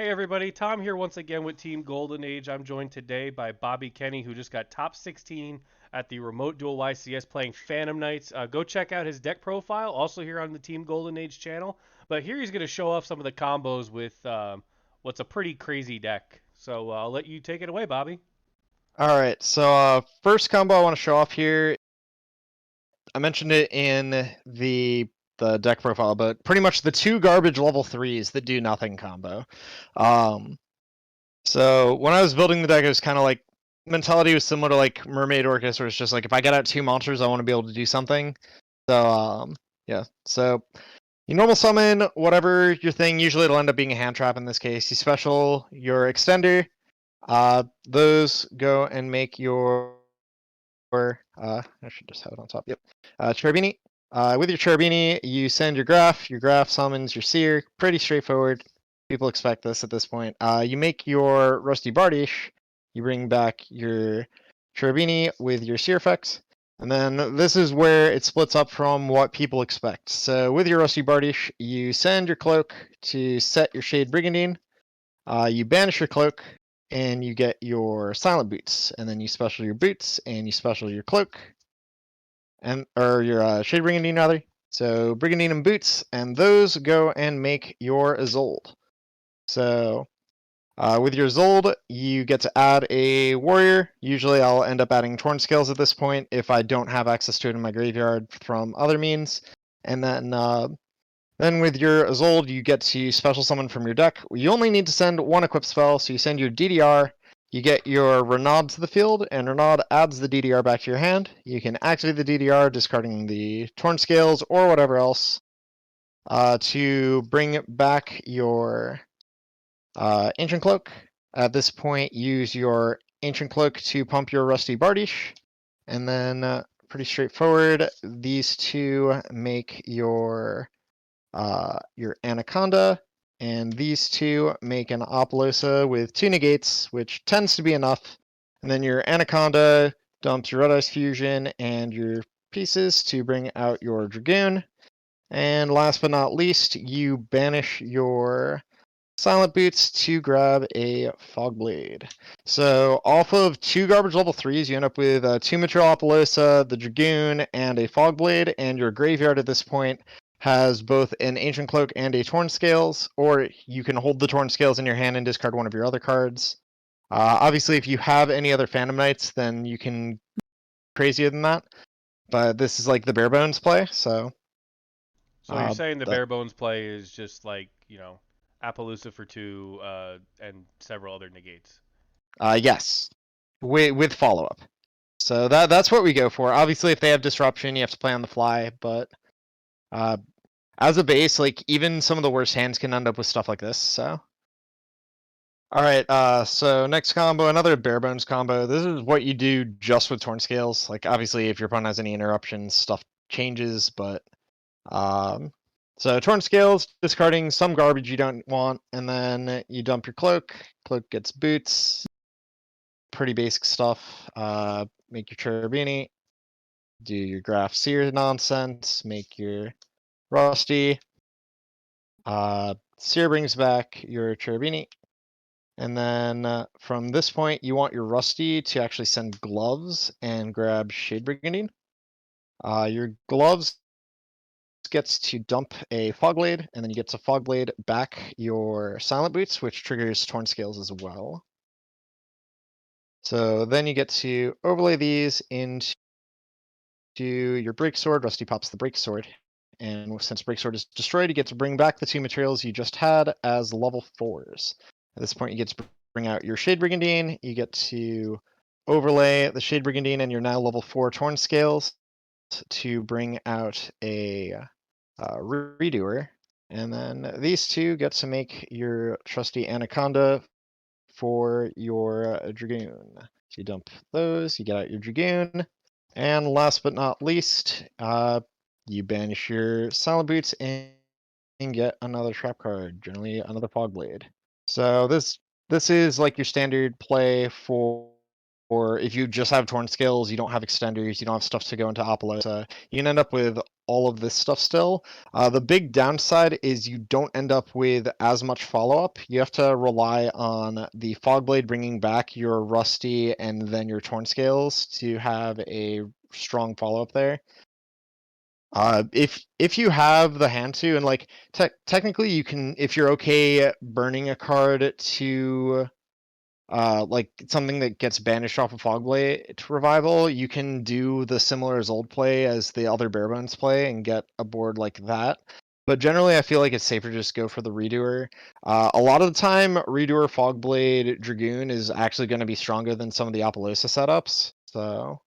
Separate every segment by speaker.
Speaker 1: Hey everybody, Tom here once again with Team Golden Age. I'm joined today by Bobby Kenny, who just got top 16 at the Remote Duel YCS playing Phantom Knights. Go check out his deck profile, also here on the Team Golden Age channel. But here he's going to show off some of the combos with what's a pretty crazy deck. So I'll let you take it away, Bobby.
Speaker 2: All right, so first combo I want to show off here. I mentioned it in the deck profile, but pretty much the two garbage level 3s that do nothing combo. Um, so when I was building the deck, it was kind of like mentality was similar to like Mermaid Orcus, where it's just like if I get out two monsters, I want to be able to do something. So yeah, so you normal summon whatever your thing. Usually it'll end up being a hand trap in this case. You special your extender. Those go and make your I should just have it on top. Yep. Cherubini. With your Cherubini, you send your graph. Your graph summons your Seer. Pretty straightforward. People expect this at this point. You make your Rusty Bardish. You bring back your Cherubini with your Seer effects. And then this is where it splits up from what people expect. So with your Rusty Bardish, you send your Cloak to set your Shade Brigandine. You banish your Cloak, and you get your Silent Boots, and then you special your Boots, and you special your Cloak, and or your Shade Brigandine rather. So Brigandine and Boots, and those go and make your Isolde. So with your Isolde, you get to add a warrior. Usually I'll end up adding Torn Scales at this point if I don't have access to it in my graveyard from other means. And then with your Isolde, you get to special summon from your deck. You only need to send one equip spell, so you send your DDR, you get your Renaud to the field, and Renaud adds the DDR back to your hand. You can activate the DDR, discarding the Torn Scales or whatever else, to bring back your Ancient Cloak. At this point, use your Ancient Cloak to pump your Rusty Bardish, and then pretty straightforward, these two make your Anaconda, and these two make an Apollousa with two negates, which tends to be enough. And then your Anaconda dumps your Red Eyes Fusion and your pieces to bring out your Dragoon. And last but not least, you banish your Silent Boots to grab a Fogblade. So off of two garbage level 3s, you end up with two Material Apollousa, the Dragoon, and a Fogblade, and your graveyard at this point has both an Ancient Cloak and a Torn Scales, or you can hold the Torn Scales in your hand and discard one of your other cards. Obviously, if you have any other Phantom Knights, then you can crazier than that. But this is like the bare bones play, so
Speaker 1: So you're saying the
Speaker 2: that
Speaker 1: bare bones play is just like, Appaloosa for two and several other negates.
Speaker 2: yes, with follow up. So that's what we go for. Obviously, if they have disruption, you have to play on the fly. But uh, as a base, like even some of the worst hands can end up with stuff like this. So all right. So next combo, another bare bones combo. This is what you do just with Torn Scales. Like obviously, if your opponent has any interruptions, stuff changes. But um, so Torn Scales, discarding some garbage you don't want, and then you dump your Cloak. Cloak gets boots. Pretty basic stuff. Make your Cherubini. Do your graph seer nonsense, make your Rusty. Seer brings back your Cherubini. And then from this point, you want your Rusty to actually send gloves and grab Shade Brigandine. Your gloves gets to dump a Fogblade, and then you get to Fogblade back your Silent Boots, which triggers Torn Scales as well. So then you get to overlay these into your Break Sword. Rusty pops the Break Sword. And since Break Sword is destroyed, you get to bring back the two materials you just had as level 4s. At this point, you get to bring out your Shade Brigandine. You get to overlay the Shade Brigandine and your now level 4 Torn Scales to bring out a Redoer. And then these two get to make your trusty Anaconda for your Dragoon. So you dump those, you get out your Dragoon. And last but not least, you banish your Silent Boots and get another trap card, generally another Fogblade. So this is like your standard play for or if you just have torn scales, you don't have extenders, you don't have stuff to go into Apollosa, you can end up with all of this stuff still. The big downside is you don't end up with as much follow-up. You have to rely on the Fogblade bringing back your Rusty and then your torn scales to have a strong follow-up there. If you have the hand to, and like technically you can, if you're okay burning a card to like something that gets banished off of Fogblade revival, you can do the similar as old play as the other Barebones play and get a board like that. But generally, I feel like it's safer to just go for the Redoer. A lot of the time, Redoer Fogblade Dragoon is actually going to be stronger than some of the Apollosa setups. So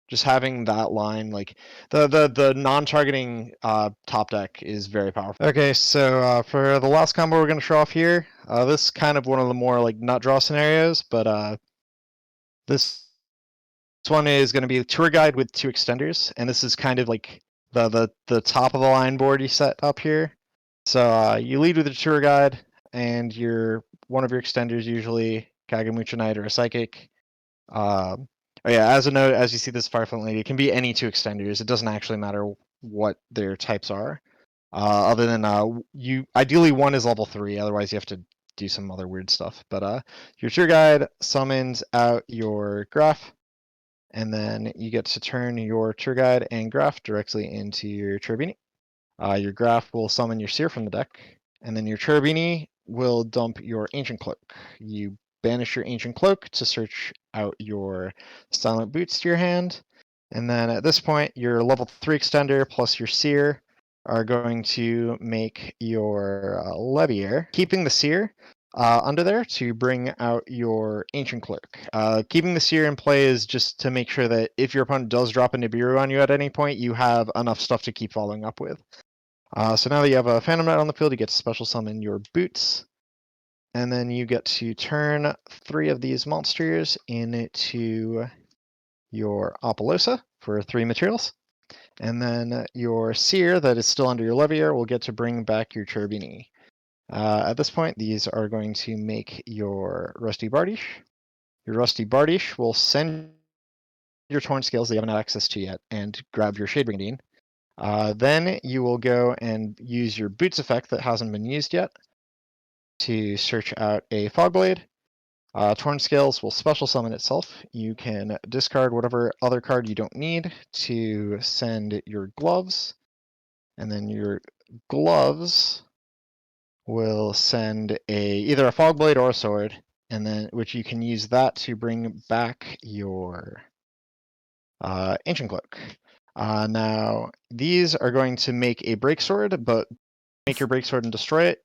Speaker 2: just having that line, like the non-targeting top deck is very powerful. Okay, so for the last combo we're going to show off here, this is kind of one of the more like nut draw scenarios, but this one is going to be a tour guide with 2 extenders, and this is kind of like the top of the line board you set up here. So you lead with a tour guide, and one of your extenders, usually Kagamucha Knight or a Psychic. Oh yeah, as a note, as you see this Fireflint Lady, it can be any 2 extenders. It doesn't actually matter what their types are. Other than you ideally one is level 3, otherwise you have to do some other weird stuff. But your tour guide summons out your graph, and then you get to turn your tour guide and graph directly into your Cherubini. Your graph will summon your Seer from the deck, and then your Cherubini will dump your Ancient Cloak. You banish your Ancient Cloak to search out your Silent Boots to your hand, and then at this point, your level 3 extender plus your Seer are going to make your Levier, keeping the Seer under there to bring out your Ancient Cloak. Keeping the Seer in play is just to make sure that if your opponent does drop a Nibiru on you at any point, you have enough stuff to keep following up with. So now that you have a Phantom Knight on the field, you get to special summon your Boots, and then you get to turn 3 of these monsters into your Apollosa for 3 materials. And then your Seer that is still under your Levier will get to bring back your Cherubini. At this point, these are going to make your Rusty Bardish. Your Rusty Bardish will send your Torn Scales that you haven't had access to yet and grab your Shade Brigandine. Then you will go and use your Boots effect that hasn't been used yet to search out a Fogblade. Torn Scales will special summon itself. You can discard whatever other card you don't need to send your Gloves, and then your Gloves will send either a Fogblade or a Sword, and then which you can use that to bring back your Ancient Cloak. Now, these are going to make a Break Sword, but make your Break Sword and destroy it,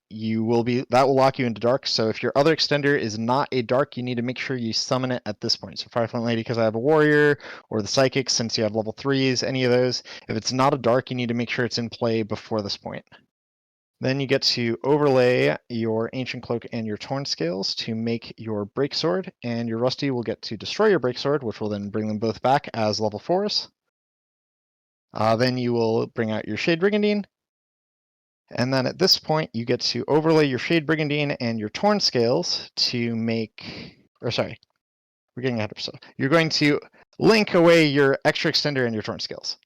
Speaker 2: that will lock you into Dark. So if your other extender is not a Dark, you need to make sure you summon it at this point. So Fireflint Lady, because I have a Warrior, or the Psychic, since you have level 3s, any of those. If it's not a Dark, you need to make sure it's in play before this point. Then you get to overlay your Ancient Cloak and your Torn Scales to make your Break Sword, and your Rusty will get to destroy your Break Sword, which will then bring them both back as level 4s. Then you will bring out your Shade Brigandine, and then at this point you get to overlay your Shade Brigandine and your Torn Scales to make, or sorry, we're getting ahead of ourselves. You're going to link away your extra extender and your Torn Scales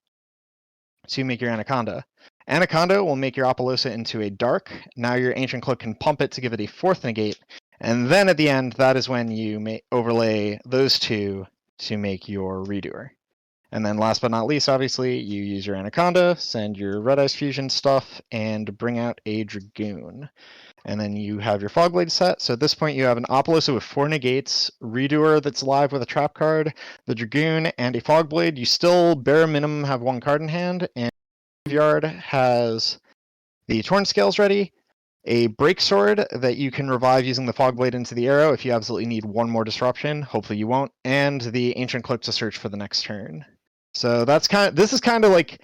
Speaker 2: to make your Anaconda. Anaconda will make your Apollosa into a Dark. Now your Ancient Cloak can pump it to give it a 4th negate, and then at the end, that is when you overlay those 2 to make your Redoer. And then last but not least, obviously, you use your Anaconda, send your Red Eyes Fusion stuff, and bring out a Dragoon. And then you have your Fogblade set. So at this point, you have an Apollosa with 4 negates, Redoer that's live with a trap card, the Dragoon, and a Fogblade. You still bare minimum have 1 card in hand, and Graveyard has the Torn Scales ready, a Break Sword that you can revive using the Fogblade into the arrow if you absolutely need 1 more disruption. Hopefully you won't, and the Ancient Cloak to search for the next turn. So this is kind of like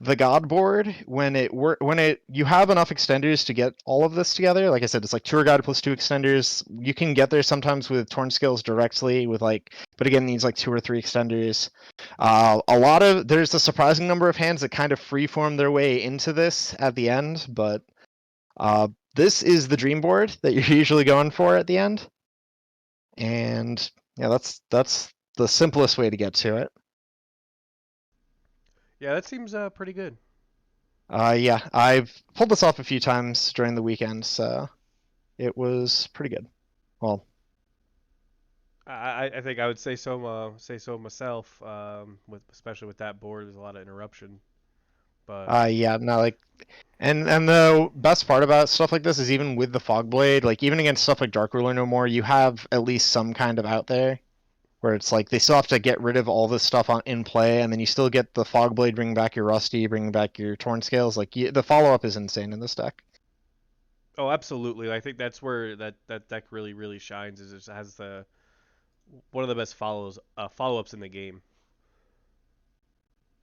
Speaker 2: the God board when you have enough extenders to get all of this together. Like I said, it's like Tour Guide plus 2 extenders. You can get there sometimes with Torn Scales directly but again, needs like 2 or 3 extenders. There's a surprising number of hands that kind of freeform their way into this at the end, but this is the dream board that you're usually going for at the end. And yeah, that's the simplest way to get to it.
Speaker 1: Yeah, that seems pretty good.
Speaker 2: Yeah, I've pulled this off a few times during the weekend, so it was pretty good. Well,
Speaker 1: I think I would say so myself. With especially with that board, there's a lot of interruption. But
Speaker 2: yeah, no, like, and the best part about stuff like this is even with the fog blade, like even against stuff like Dark Ruler no more, you have at least some kind of out there where it's like they still have to get rid of all this stuff in play, and then you still get the fog blade, bringing back your Rusty, bringing back your Torn Scales. Like the follow up is insane in this deck.
Speaker 1: oh, absolutely. I think that's where that deck really shines. Is it has the one of the best follow ups in the game.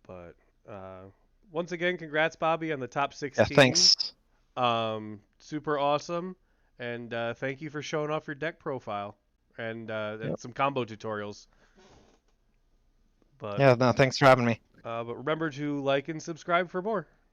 Speaker 1: But uh, once again, congrats, Bobby, on the top
Speaker 2: Yeah,
Speaker 1: 16.
Speaker 2: thanks.
Speaker 1: Super awesome, and thank you for showing off your deck profile and
Speaker 2: Yep.
Speaker 1: some combo tutorials. But
Speaker 2: Yeah, no, thanks for having me.
Speaker 1: but remember to like and subscribe for more.